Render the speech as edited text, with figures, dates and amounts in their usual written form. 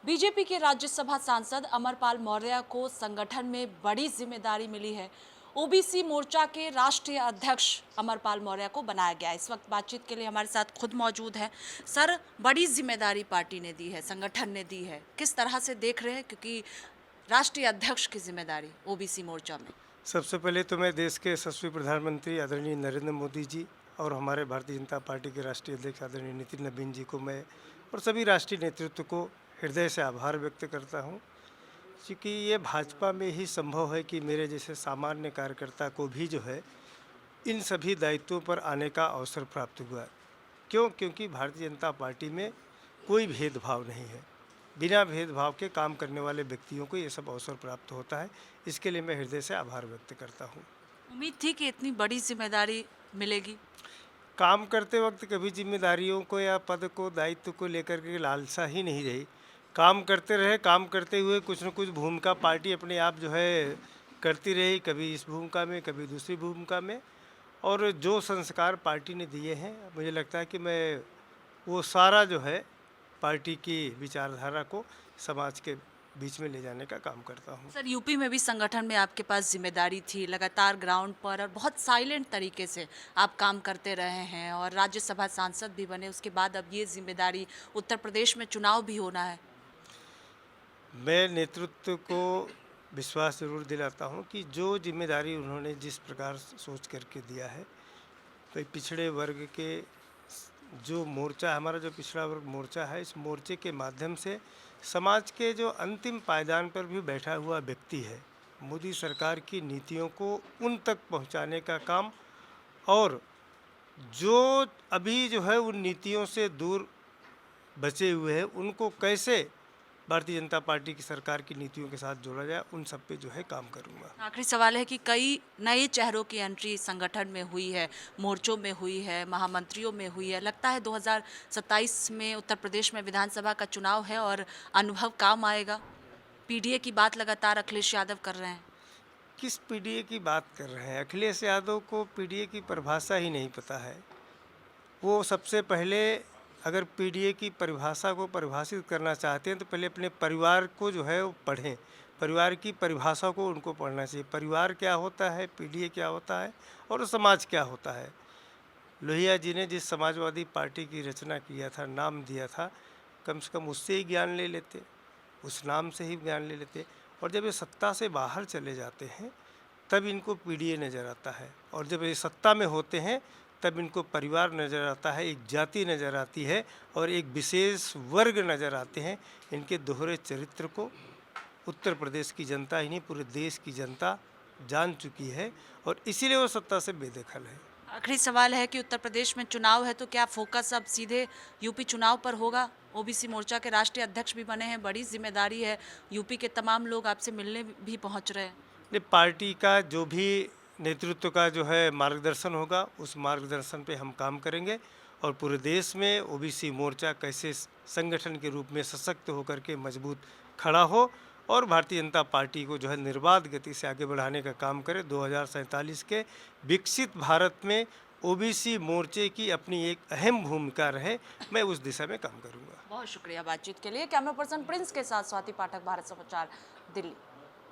BJP के राज्यसभा सांसद अमरपाल मौर्य को संगठन में बड़ी जिम्मेदारी मिली है। ओबीसी मोर्चा के राष्ट्रीय अध्यक्ष अमरपाल मौर्य को बनाया गया। इस वक्त बातचीत के लिए हमारे साथ खुद मौजूद है। सर, बड़ी जिम्मेदारी पार्टी ने दी है, संगठन ने दी है, किस तरह से देख रहे हैं, क्योंकि राष्ट्रीय अध्यक्ष की जिम्मेदारी ओबीसी मोर्चा में? सबसे पहले तो मैं देश के यशस्वी प्रधानमंत्री आदरणीय नरेंद्र मोदी जी और हमारे भारतीय जनता पार्टी के राष्ट्रीय अध्यक्ष आदरणीय नितिन नवीन जी को मैं और सभी राष्ट्रीय नेतृत्व को हृदय से आभार व्यक्त करता हूं, क्योंकि ये भाजपा में ही संभव है कि मेरे जैसे सामान्य कार्यकर्ता को भी जो है इन सभी दायित्वों पर आने का अवसर प्राप्त हुआ। क्योंकि भारतीय जनता पार्टी में कोई भेदभाव नहीं है। बिना भेदभाव के काम करने वाले व्यक्तियों को ये सब अवसर प्राप्त होता है। इसके लिए मैं हृदय से आभार व्यक्त करता हूँ। उम्मीद थी कि इतनी बड़ी जिम्मेदारी मिलेगी? काम करते वक्त कभी जिम्मेदारियों को या पद को, दायित्व को लेकर के लालसा ही नहीं रही। काम करते रहे, काम करते हुए कुछ न कुछ भूमिका पार्टी अपने आप जो है करती रही, कभी इस भूमिका में, कभी दूसरी भूमिका में। और जो संस्कार पार्टी ने दिए हैं, मुझे लगता है कि मैं वो सारा जो है पार्टी की विचारधारा को समाज के बीच में ले जाने का काम करता हूँ। सर, यूपी में भी संगठन में आपके पास जिम्मेदारी थी, लगातार ग्राउंड पर और बहुत साइलेंट तरीके से आप काम करते रहे हैं और राज्यसभा सांसद भी बने। उसके बाद अब ये जिम्मेदारी, उत्तर प्रदेश में चुनाव भी होना है। मैं नेतृत्व को विश्वास जरूर दिलाता हूं कि जो जिम्मेदारी उन्होंने जिस प्रकार सोच करके दिया है, तो पिछड़े वर्ग के जो मोर्चा, हमारा जो पिछड़ा वर्ग मोर्चा है, इस मोर्चे के माध्यम से समाज के जो अंतिम पायदान पर भी बैठा हुआ व्यक्ति है, मोदी सरकार की नीतियों को उन तक पहुंचाने का काम, और जो अभी जो है उन नीतियों से दूर बचे हुए हैं उनको कैसे भारतीय जनता पार्टी की सरकार की नीतियों के साथ जोड़ा जाए, उन सब पे जो है काम करूंगा। आखिरी सवाल है कि कई नए चेहरों की एंट्री संगठन में हुई है, मोर्चों में हुई है, महामंत्रियों में हुई है। लगता है 2027 में उत्तर प्रदेश में विधानसभा का चुनाव है और अनुभव काम आएगा। पीडीए की बात लगातार अखिलेश यादव कर रहे हैं। किस पीडीए की बात कर रहे हैं? अखिलेश यादव को पीडीए की परिभाषा ही नहीं पता है। वो सबसे पहले अगर पीडीए की परिभाषा को परिभाषित करना चाहते हैं तो पहले अपने परिवार को जो है वो पढ़ें। परिवार की परिभाषा को उनको पढ़ना चाहिए। परिवार क्या होता है, पीडीए क्या होता है और समाज क्या होता है। लोहिया जी ने जिस समाजवादी पार्टी की रचना किया था, नाम दिया था, कम से कम उससे ही ज्ञान ले लेते, उस नाम से ही ज्ञान ले लेते। और जब ये सत्ता से बाहर चले जाते हैं तब इनको पीडीए नज़र आता है, और जब ये सत्ता में होते हैं तब इनको परिवार नज़र आता है, एक जाति नज़र आती है और एक विशेष वर्ग नज़र आते हैं। इनके दोहरे चरित्र को उत्तर प्रदेश की जनता ही नहीं, पूरे देश की जनता जान चुकी है और इसीलिए वो सत्ता से बेदखल है। आखिरी सवाल है कि उत्तर प्रदेश में चुनाव है तो क्या फोकस अब सीधे यूपी चुनाव पर होगा? ओबीसी मोर्चा के राष्ट्रीय अध्यक्ष भी बने हैं, बड़ी जिम्मेदारी है, यूपी के तमाम लोग आपसे मिलने भी पहुंच रहे हैं। पार्टी का जो भी नेतृत्व का जो है मार्गदर्शन होगा, उस मार्गदर्शन पे हम काम करेंगे और पूरे देश में ओबीसी मोर्चा कैसे संगठन के रूप में सशक्त होकर के मजबूत खड़ा हो और भारतीय जनता पार्टी को जो है निर्बाध गति से आगे बढ़ाने का काम करे। 2047 के विकसित भारत में ओबीसी मोर्चे की अपनी एक अहम भूमिका रहे, मैं उस दिशा में काम करूँगा। बहुत शुक्रिया बातचीत के लिए। कैमरा पर्सन प्रिंस के साथ स्वाति पाठक, भारत समाचार, दिल्ली।